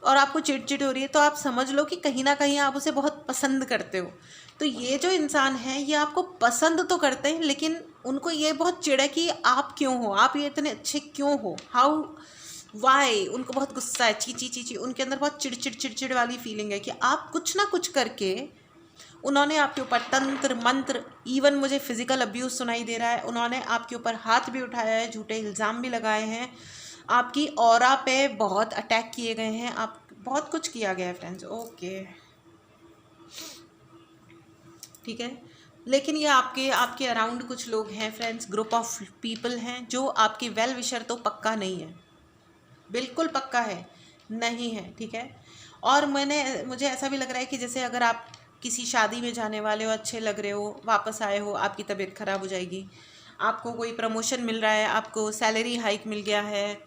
और आपको चिड़चिड़ हो रही है, तो आप समझ लो कि कहीं ना कहीं आप उसे बहुत पसंद करते हो। तो ये जो इंसान है, ये आपको पसंद तो करते हैं, लेकिन उनको ये बहुत चिढ़ है कि आप क्यों हो, आप ये इतने अच्छे क्यों हो, हाउ, वाई, उनको बहुत गुस्सा है, ची ची ची ची, उनके अंदर बहुत चिड़चिड़ चिड़चिड़ वाली फीलिंग है कि आप कुछ ना कुछ करके, उन्होंने आपके ऊपर तंत्र मंत्र, इवन मुझे फिजिकल अब्यूज़ सुनाई दे रहा है, उन्होंने आपके ऊपर हाथ भी उठाया है, झूठे इल्ज़ाम भी लगाए हैं, आपकी ऑरा पे बहुत अटैक किए गए हैं, आप बहुत कुछ किया गया है फ्रेंड्स, ओके, ठीक है। लेकिन ये आपके आपके अराउंड कुछ लोग हैं फ्रेंड्स, ग्रुप ऑफ पीपल हैं, जो आपकी वेल विशर तो पक्का नहीं है, बिल्कुल पक्का है नहीं है, ठीक है। और मुझे ऐसा भी लग रहा है कि जैसे अगर आप किसी शादी में जाने वाले हो, अच्छे लग रहे हो, वापस आए हो, आपकी तबीयत ख़राब हो जाएगी, आपको कोई प्रमोशन मिल रहा है, आपको सैलरी हाइक मिल गया है,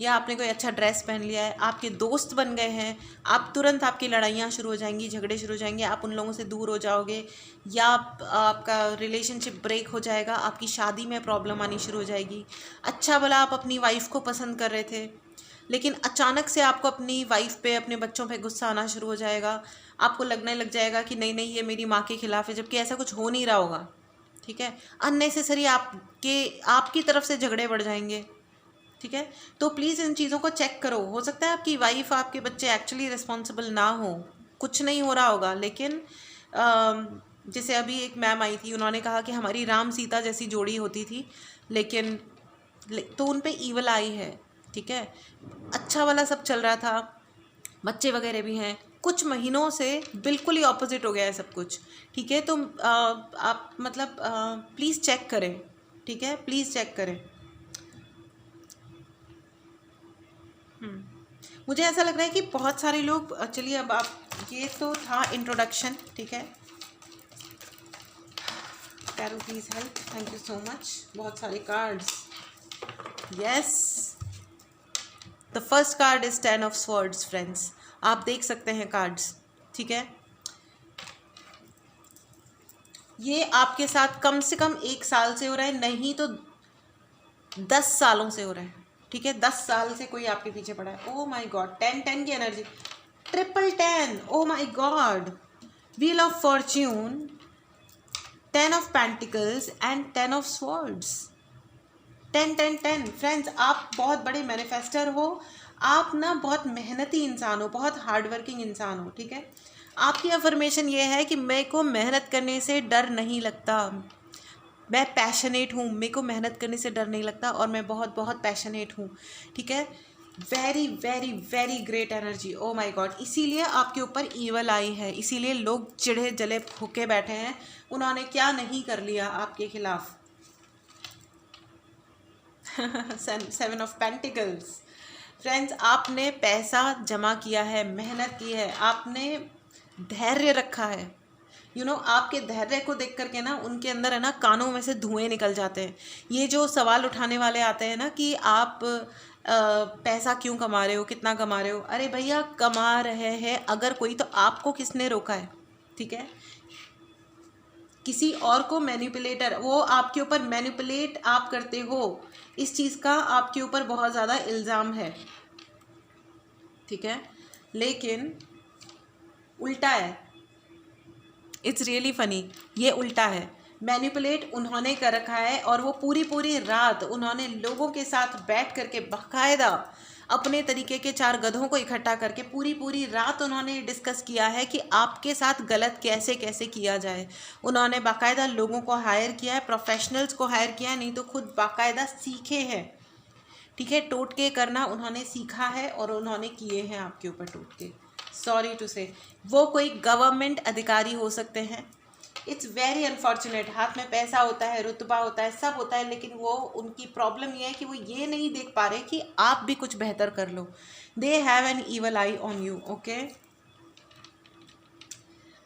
या आपने कोई अच्छा ड्रेस पहन लिया है, आपके दोस्त बन गए हैं, आप तुरंत, आपकी लड़ाइयाँ शुरू हो जाएंगी, झगड़े शुरू हो जाएंगे, आप उन लोगों से दूर हो जाओगे, या आपका रिलेशनशिप ब्रेक हो जाएगा, आपकी शादी में प्रॉब्लम आनी शुरू हो जाएगी। अच्छा भला आप अपनी वाइफ को पसंद कर रहे थे, लेकिन अचानक से आपको अपनी वाइफ पे, अपने बच्चों पे गुस्सा आना शुरू हो जाएगा, आपको लगने लग जाएगा कि नहीं नहीं, ये मेरी माँ के खिलाफ है, जबकि ऐसा कुछ हो नहीं रहा होगा, ठीक है। अननेसेसरी आपकी तरफ से झगड़े बढ़ जाएंगे, ठीक है। तो प्लीज़ इन चीज़ों को चेक करो, हो सकता है आपकी वाइफ, आपके बच्चे एक्चुअली रिस्पॉन्सिबल ना हो, कुछ नहीं हो रहा होगा, लेकिन जैसे अभी एक मैम आई थी, उन्होंने कहा कि हमारी राम सीता जैसी जोड़ी होती थी, लेकिन तो उन पे ईवल आई है, ठीक है। अच्छा वाला सब चल रहा था, बच्चे वगैरह भी हैं, कुछ महीनों से बिल्कुल ही ऑपोजिट हो गया है सब कुछ, ठीक है। तो आप मतलब प्लीज़ चेक करें, ठीक है, प्लीज़ चेक करें। मुझे ऐसा लग रहा है कि बहुत सारे लोग, चलिए अब आप, ये तो था इंट्रोडक्शन, ठीक है। कैरो please help, thank you so much. बहुत सारे cards, yes, the first card is 10 of swords friends, आप देख सकते हैं कार्ड्स, ठीक है। ये आपके साथ कम से कम 1 साल से हो रहा है, नहीं तो 10 सालों से हो रहा है, ठीक है। 10 साल से कोई आपके पीछे पड़ा है। ओ माई गॉड, 10 की energy, triple 10, oh my god, wheel of fortune, 10 of pentacles and 10 of swords, 10 friends, आप बहुत बड़े मैनिफेस्टर हो, आप ना बहुत मेहनती इंसान हो, बहुत हार्डवर्किंग इंसान हो, ठीक है। आपकी अफर्मेशन ये है कि मेरे को मेहनत करने से डर नहीं लगता, मैं पैशनेट हूँ, मेरे को मेहनत करने से डर नहीं लगता, और मैं बहुत बहुत पैशनेट हूँ, ठीक है। Very very very great energy, O my God. इसीलिए आपके ऊपर ईवल आई है, इसीलिए लोग चिढ़े जले भूखे बैठे हैं, उन्होंने क्या नहीं कर लिया आपके खिलाफ। 7 ऑफ पेंटिकल्स, फ्रेंड्स, आपने पैसा जमा किया है, मेहनत की है, आपने धैर्य रखा है, आपके धैर्य को देख करके ना उनके अंदर है ना कानों में से धुएं निकल जाते हैं। ये जो सवाल उठाने वाले आते हैं ना कि आप पैसा क्यों कमा रहे हो, कितना कमा रहे हो, अरे भैया कमा रहे हैं अगर कोई, तो आपको किसने रोका है? ठीक है, किसी और को मैनिपुलेटर, वो आपके ऊपर मैनिपुलेट आप करते हो, इस चीज़ का आपके ऊपर बहुत ज़्यादा इल्ज़ाम है। ठीक है, लेकिन उल्टा है। इट्स रियली फनी, ये उल्टा है। मैनिपुलेट उन्होंने कर रखा है और वो पूरी पूरी रात उन्होंने लोगों के साथ बैठ करके बाकायदा अपने तरीके के 4 गधों को इकट्ठा करके पूरी पूरी रात उन्होंने डिस्कस किया है कि आपके साथ गलत कैसे कैसे किया जाए। उन्होंने बाकायदा लोगों को हायर किया है, प्रोफेशनल्स को हायर किया है, नहीं तो खुद बाकायदा सीखे हैं। ठीक है, टोटके करना उन्होंने सीखा है और उन्होंने किए हैं आपके ऊपर टोटके। सॉरी टू से, वो कोई गवर्नमेंट अधिकारी हो सकते हैं। इट्स वेरी अनफॉर्चुनेट, हाथ में पैसा होता है, रुतबा होता है, सब होता है, लेकिन वो उनकी प्रॉब्लम ये है कि वो ये नहीं देख पा रहे कि आप भी कुछ बेहतर कर लो। They have an evil eye on you. Okay,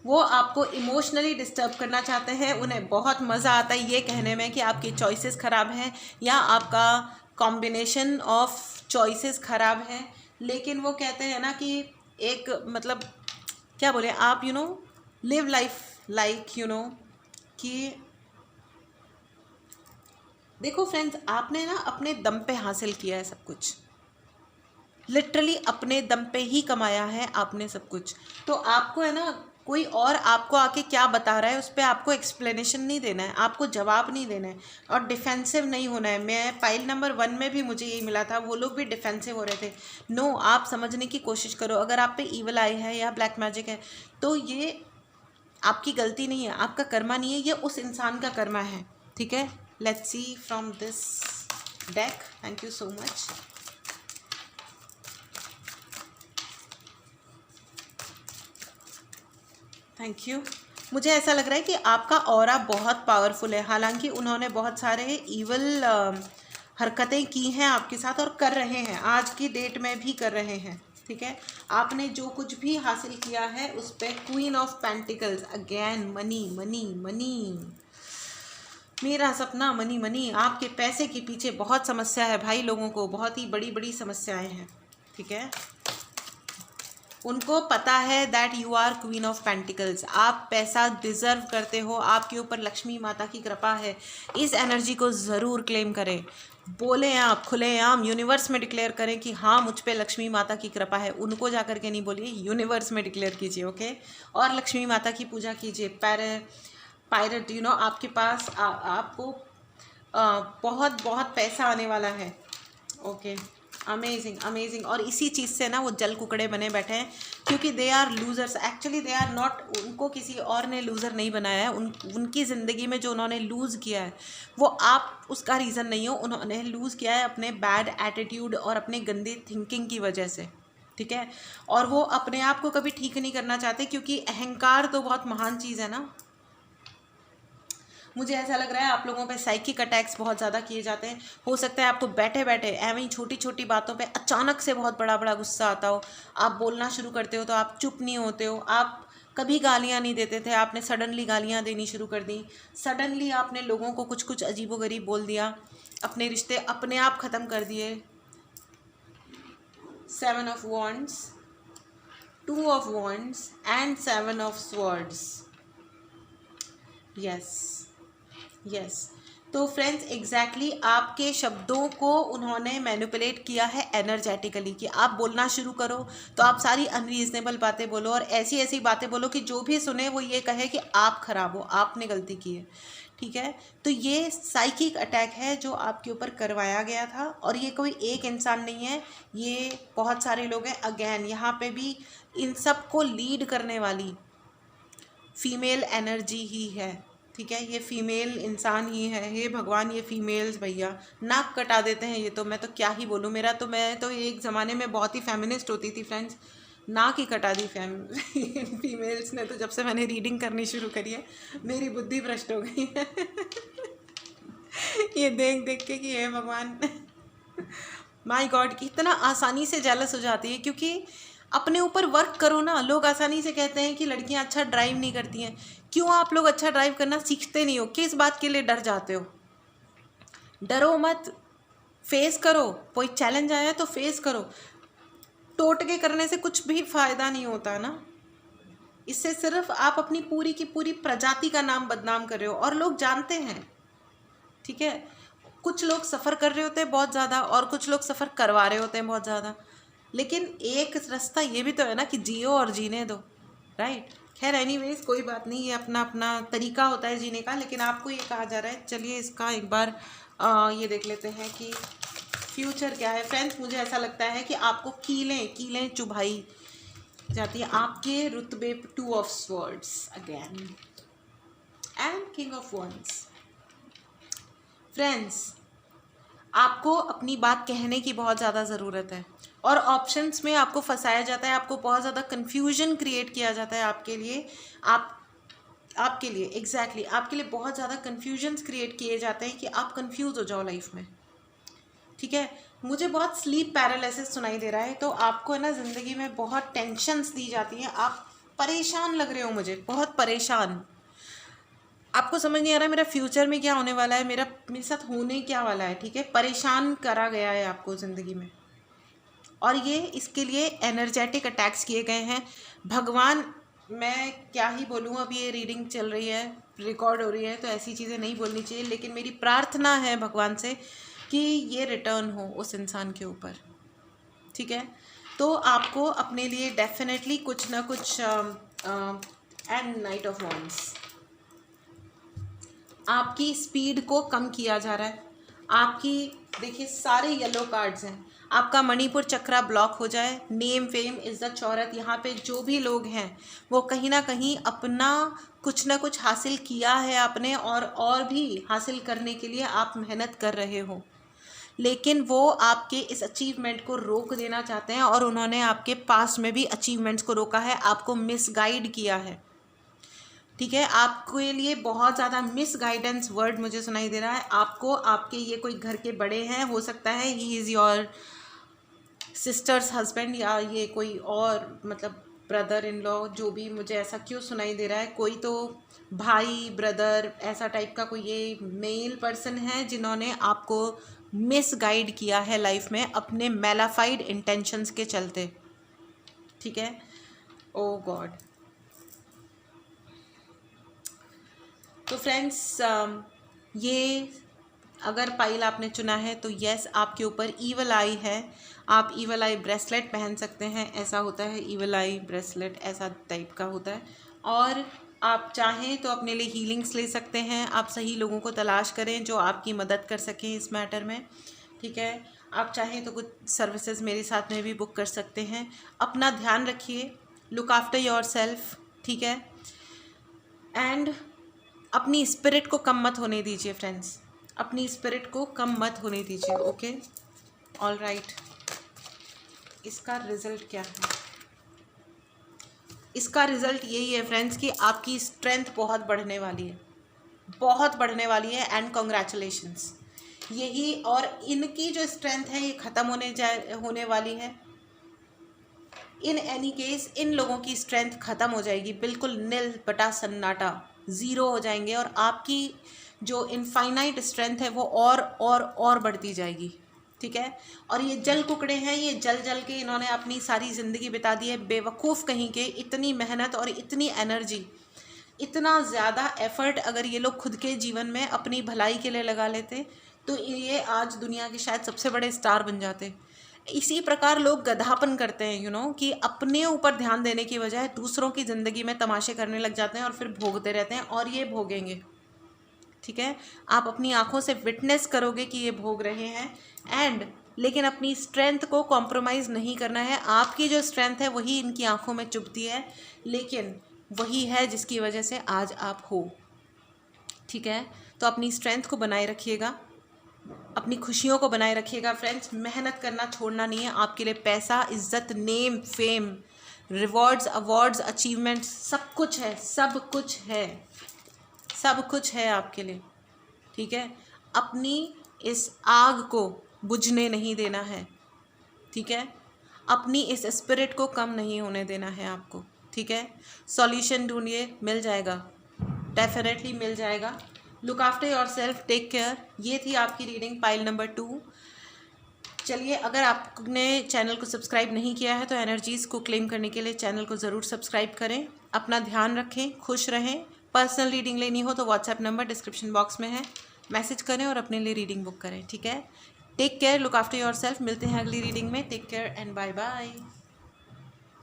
वो आपको इमोशनली डिस्टर्ब करना चाहते हैं। उन्हें बहुत मज़ा आता है ये कहने में कि आपकी चॉइसेस ख़राब हैं या आपका कॉम्बिनेशन ऑफ चॉइसेस ख़राब है, लेकिन वो कहते हैं ना कि एक मतलब क्या बोले आप, लिव लाइफ लाइक कि देखो फ्रेंड्स, आपने ना अपने दम पे हासिल किया है सब कुछ, लिटरली अपने दम पे ही कमाया है आपने सब कुछ। तो आपको है ना, कोई और आपको आके क्या बता रहा है उस पर आपको एक्सप्लेनेशन नहीं देना है, आपको जवाब नहीं देना है और डिफेंसिव नहीं होना है। मैं पाइल नंबर 1 में भी मुझे यही मिला था, वो लोग भी डिफेंसिव हो रहे थे। नो, आप समझने की कोशिश करो। अगर आप पे ईवल आई है या ब्लैक मैजिक है तो ये आपकी गलती नहीं है, आपका कर्मा नहीं है, ये उस इंसान का कर्मा है। ठीक है, let's see from this deck. Thank you so much. Thank you. मुझे ऐसा लग रहा है कि आपका ऑरा बहुत पावरफुल है, हालांकि उन्होंने बहुत सारे ईवल हरकतें की हैं आपके साथ और कर रहे हैं, आज की डेट में भी कर रहे हैं। ठीक है, आपने जो कुछ भी हासिल किया है उस पर queen of pentacles, again money money money, मेरा सपना मनी मनी। आपके पैसे के पीछे बहुत समस्या है भाई, लोगों को बहुत ही बड़ी बड़ी समस्याएं हैं। ठीक है, उनको पता है that you are queen of pentacles, आप पैसा डिजर्व करते हो, आपके ऊपर लक्ष्मी माता की कृपा है। इस एनर्जी को ज़रूर क्लेम करें, बोलें आप खुलेआम, यूनिवर्स में डिक्लेयर करें कि हाँ मुझ पे लक्ष्मी माता की कृपा है। उनको जा करके नहीं बोलिए, यूनिवर्स में डिक्लेयर कीजिए। ओके, और लक्ष्मी माता की पूजा कीजिए। पायरेट, आपके पास आपको बहुत बहुत पैसा आने वाला है। Okay, amazing amazing. और इसी चीज़ से ना वो जल कुकड़े बने बैठे हैं, क्योंकि they are losers. Actually they are not, उनको किसी और ने लूज़र नहीं बनाया है। उनकी ज़िंदगी में जो उन्होंने लूज़ किया है वो आप उसका रीज़न नहीं हो, उन्होंने लूज़ किया है अपने बैड एटीट्यूड और अपने गंदी थिंकिंग की वजह से। ठीक है, और वो अपने आप को कभी ठीक नहीं करना चाहते, क्योंकि अहंकार तो बहुत महान चीज़ है ना। मुझे ऐसा लग रहा है आप लोगों पे साइकिक अटैक्स बहुत ज़्यादा किए जाते हैं। हो सकता है आपको बैठे बैठे एवं ही छोटी छोटी बातों पे अचानक से बहुत बड़ा बड़ा गुस्सा आता हो, आप बोलना शुरू करते हो तो आप चुप नहीं होते हो। आप कभी गालियाँ नहीं देते थे, आपने सडनली गालियाँ देनी शुरू कर दी। सडनली आपने लोगों को कुछ कुछ अजीबोगरीब बोल दिया, अपने रिश्ते अपने आप ख़त्म कर दिए। 7 of wands, 2 of wands and 7 of swords. Yes, तो फ्रेंड्स एग्जैक्टली आपके शब्दों को उन्होंने मैनिपुलेट किया है एनर्जेटिकली, कि आप बोलना शुरू करो तो आप सारी अनरीजनेबल बातें बोलो और ऐसी ऐसी बातें बोलो कि जो भी सुने वो ये कहे कि आप खराब हो, आपने गलती की है। ठीक है, तो ये साइकिक अटैक है जो आपके ऊपर करवाया गया था, और ये कोई एक इंसान नहीं है, ये बहुत सारे लोग हैं। अगेन यहाँ पे भी इन सब को लीड करने वाली फीमेल एनर्जी ही है। ठीक है, ये फीमेल इंसान ही है। हे भगवान, ये फीमेल्स भैया नाक कटा देते हैं ये तो, मैं तो क्या ही बोलूँ। मैं तो एक ज़माने में बहुत ही फेमिनिस्ट होती थी फ्रेंड्स, नाक ही कटा दी फीमेल्स ने तो। जब से मैंने रीडिंग करनी शुरू करी है मेरी बुद्धि भ्रष्ट हो गई है ये देख देख के कि हे भगवान माय गॉड कि इतना आसानी से जेलस हो जाती है, क्योंकि अपने ऊपर वर्क करो ना। लोग आसानी से कहते हैं कि लड़कियां अच्छा ड्राइव नहीं करती हैं। क्यों आप लोग अच्छा ड्राइव करना सीखते नहीं हो? किस बात के लिए डर जाते हो? डरो मत, फेस करो। कोई चैलेंज आया तो फेस करो। टोटके करने से कुछ भी फायदा नहीं होता ना। इससे सिर्फ आप अपनी पूरी की पूरी प्रजाति का नाम बदनाम कर रहे हो, और लोग जानते हैं। ठीक है, कुछ लोग सफ़र कर रहे होते हैं बहुत ज़्यादा, और कुछ लोग सफ़र करवा रहे होते हैं बहुत ज़्यादा, लेकिन एक रास्ता ये भी तो है ना कि जियो और जीने दो, राइट। खैर एनीवेज कोई बात नहीं, ये अपना अपना तरीका होता है जीने का, लेकिन आपको ये कहा जा रहा है। चलिए इसका एक बार ये देख लेते हैं कि फ्यूचर क्या है। फ्रेंड्स, मुझे ऐसा लगता है कि आपको कीलें चुभाई जाती है। आपके रुतबे 2 of swords again and king of wands. Friends, आपको अपनी बात कहने की बहुत ज़्यादा ज़रूरत है, और ऑप्शंस में आपको फंसाया जाता है, आपको बहुत ज़्यादा कन्फ्यूजन क्रिएट किया जाता है आपके लिए। आपके लिए एग्जैक्टली आपके लिए बहुत ज़्यादा कन्फ्यूजन्स क्रिएट किए जाते हैं कि आप कंफ्यूज हो जाओ लाइफ में। ठीक है, मुझे बहुत स्लीप पैरालिसिस सुनाई दे रहा है, तो आपको है ना ज़िंदगी में बहुत टेंशन्स दी जाती हैं। आप परेशान लग रहे हो, मुझे बहुत परेशान। आपको समझ नहीं आ रहा मेरा फ्यूचर में क्या होने वाला है, मेरे साथ होने क्या वाला है। ठीक है, परेशान करा गया है आपको ज़िंदगी में, और ये इसके लिए एनर्जेटिक अटैक्स किए गए हैं। भगवान, मैं क्या ही बोलूँ, अब ये रीडिंग चल रही है, रिकॉर्ड हो रही है, तो ऐसी चीज़ें नहीं बोलनी चाहिए, लेकिन मेरी प्रार्थना है भगवान से कि ये रिटर्न हो उस इंसान के ऊपर। ठीक है, तो आपको अपने लिए डेफिनेटली कुछ ना कुछ एंड नाइट ऑफ वॉन्ड्स, आपकी स्पीड को कम किया जा रहा है। आपकी देखिए सारे येलो कार्ड्स हैं। आपका मणिपुर चक्रा ब्लॉक हो जाए, नेम फेम इज्जत शोहरत, यहाँ पे जो भी लोग हैं वो कहीं ना कहीं अपना कुछ ना कुछ हासिल किया है आपने, और भी हासिल करने के लिए आप मेहनत कर रहे हो, लेकिन वो आपके इस अचीवमेंट को रोक देना चाहते हैं, और उन्होंने आपके पास में भी अचीवमेंट्स को रोका है, आपको मिसगाइड किया है। ठीक है, आपके लिए बहुत ज़्यादा मिस गाइडेंस वर्ड मुझे सुनाई दे रहा है। आपको आपके ये कोई घर के बड़े हैं, हो सकता है he is your sisters husband, या ये कोई और मतलब ब्रदर इन लॉ, जो भी, मुझे ऐसा क्यों सुनाई दे रहा है, कोई तो भाई ब्रदर ऐसा टाइप का कोई ये मेल पर्सन है जिन्होंने आपको मिस गाइड किया है लाइफ में अपने मैलाफाइड इंटेंशंस के चलते। ठीक है, ओ गॉड। तो फ्रेंड्स, ये अगर पाइल आपने चुना है तो यस, आपके ऊपर ईवल आई है। आप ईवल आई ब्रेसलेट पहन सकते हैं, ऐसा होता है, ईवल आई ब्रेसलेट ऐसा टाइप का होता है। और आप चाहें तो अपने लिए हीलिंग्स ले सकते हैं। आप सही लोगों को तलाश करें जो आपकी मदद कर सकें इस मैटर में। ठीक है, आप चाहें तो कुछ सर्विसेज मेरे साथ में भी बुक कर सकते हैं। अपना ध्यान रखिए, लुक आफ्टर योर सेल्फ। ठीक है, एंड अपनी स्पिरिट को कम मत होने दीजिए फ्रेंड्स, अपनी स्पिरिट को कम मत होने दीजिए। Okay, all right. इसका रिजल्ट क्या है? इसका रिजल्ट यही है फ्रेंड्स कि आपकी स्ट्रेंथ बहुत बढ़ने वाली है, बहुत बढ़ने वाली है, एंड कॉन्ग्रेचुलेशंस। यही, और इनकी जो स्ट्रेंथ है ये ख़त्म होने वाली है। इन एनी केस इन लोगों की स्ट्रेंथ ख़त्म हो जाएगी, बिल्कुल नील बटा सन्नाटा, ज़ीरो हो जाएंगे, और आपकी जो इनफाइनाइट स्ट्रेंथ है वो और बढ़ती जाएगी। ठीक है, और ये जल कुकड़े हैं, ये जल जल के इन्होंने अपनी सारी ज़िंदगी बिता दी है बेवकूफ़ कहीं के। इतनी मेहनत और इतनी एनर्जी, इतना ज़्यादा एफर्ट अगर ये लोग खुद के जीवन में अपनी भलाई के लिए लगा लेते तो ये आज दुनिया के शायद सबसे बड़े स्टार बन जाते। इसी प्रकार लोग गधापन करते हैं, कि अपने ऊपर ध्यान देने की बजाय दूसरों की ज़िंदगी में तमाशे करने लग जाते हैं और फिर भोगते रहते हैं, और ये भोगेंगे। ठीक है, आप अपनी आंखों से विटनेस करोगे कि ये भोग रहे हैं, लेकिन अपनी स्ट्रेंथ को कॉम्प्रोमाइज़ नहीं करना है। आपकी जो स्ट्रेंथ है वही इनकी आंखों में चुभती है, लेकिन वही है जिसकी वजह से आज आप हो। ठीक है, तो अपनी स्ट्रेंथ को बनाए रखिएगा, अपनी खुशियों को बनाए रखिएगा फ्रेंड्स। मेहनत करना छोड़ना नहीं है। आपके लिए पैसा, इज्जत, name, fame, rewards, awards, achievements, सब कुछ है, सब कुछ है, सब कुछ है आपके लिए। ठीक है, अपनी इस आग को बुझने नहीं देना है। ठीक है, अपनी इस स्पिरिट को कम नहीं होने देना है आपको, ठीक है। सॉल्यूशन ढूंढिए, मिल जाएगा, डेफिनेटली मिल जाएगा। Look after yourself, take care. ये थी आपकी रीडिंग पाइल नंबर 2। चलिए, अगर आपने चैनल को सब्सक्राइब नहीं किया है तो एनर्जीज़ को क्लेम करने के लिए चैनल को ज़रूर सब्सक्राइब करें। अपना ध्यान रखें, खुश रहें। पर्सनल रीडिंग लेनी हो तो व्हाट्सएप नंबर डिस्क्रिप्शन बॉक्स में है, मैसेज करें और अपने लिए रीडिंग बुक करें, ठीक है। Take care, look after yourself. मिलते हैं अगली रीडिंग में। Take care and bye bye.